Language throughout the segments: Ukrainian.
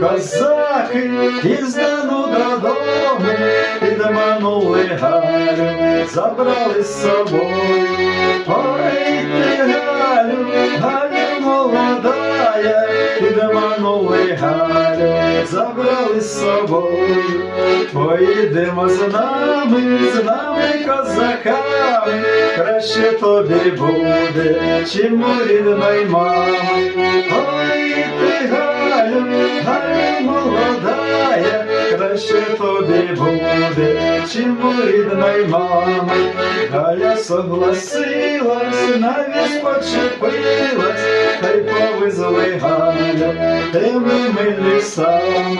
козаки із Дону додому підманули Галю, забрали з собою. Ой, ти, Галю, Галю молодая, підманули Галю, забрали з собою. Поїдемо з нами, козаками, краще тобі буде, чим у рідної мами. Ой, ти, Галю, Галю молодая, краще тобі буде, чим у рідної мами. Галя согласилась, навіть почепилась, та й повезли Галю темними лісами.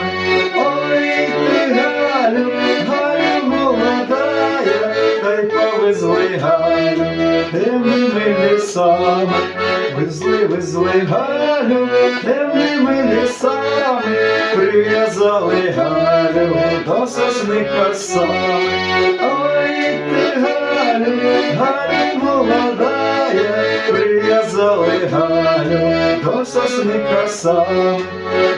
Ой, ти, Галю, Галю молодая, та й повезли Галю темними лісами. Везли Галю темними лісами, прив'язали Галю до сосни косами. Ой, ти, Галю, Галю молодая, прив'язали Галю до сосни косами.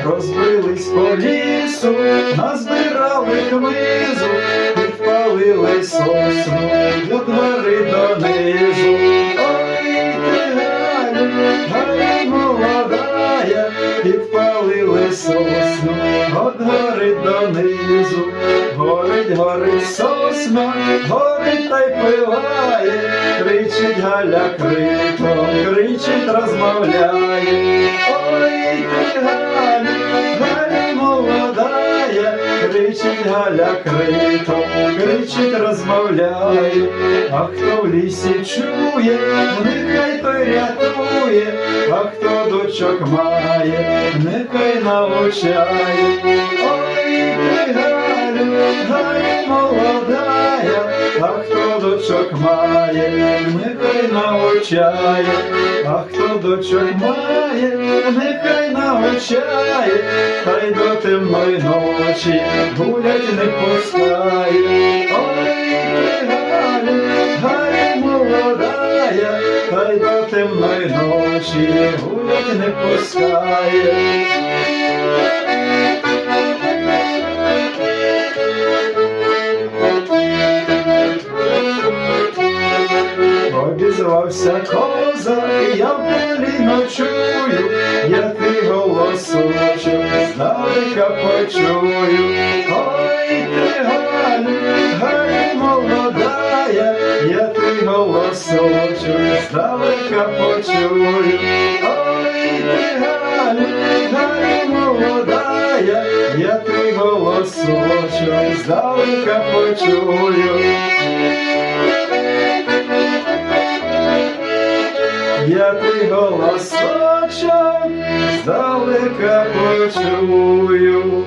Розбились по лісу, назбирали хмизу, підпалили сосну від гори донизу. Ой, ти, Галю, Галю молодая, підпалили сосну від гори донизу. Горить сосна, горить та й пилає, кричить Галя криком, кричить, розмовляє. Ой, ти, Галю, Галю молодая, кричить Галя криком, кричить, розмовляє. А хто в лісі чує, нехай той рятує, а хто дочок має, нехай навчає. Ой, ти, Галю, Галю молодая, а хто дочок має, нехай навчає, а хто дочок має, нехай навчає, та й до темної ночі гулять не пускає. Ой, ти, Галю, Галю молодая, та й до темної ночі гулять не пускає. Обізвався козак, я в полі ночую, я твій голосочок здалека почую. Ой, ти, Галю, Галю молодая, я твій голосочок здалека почую. Ой, ти, Галю, Галю молодая, я твій голосочок здалека почую. Я твій голосочок здалека почую.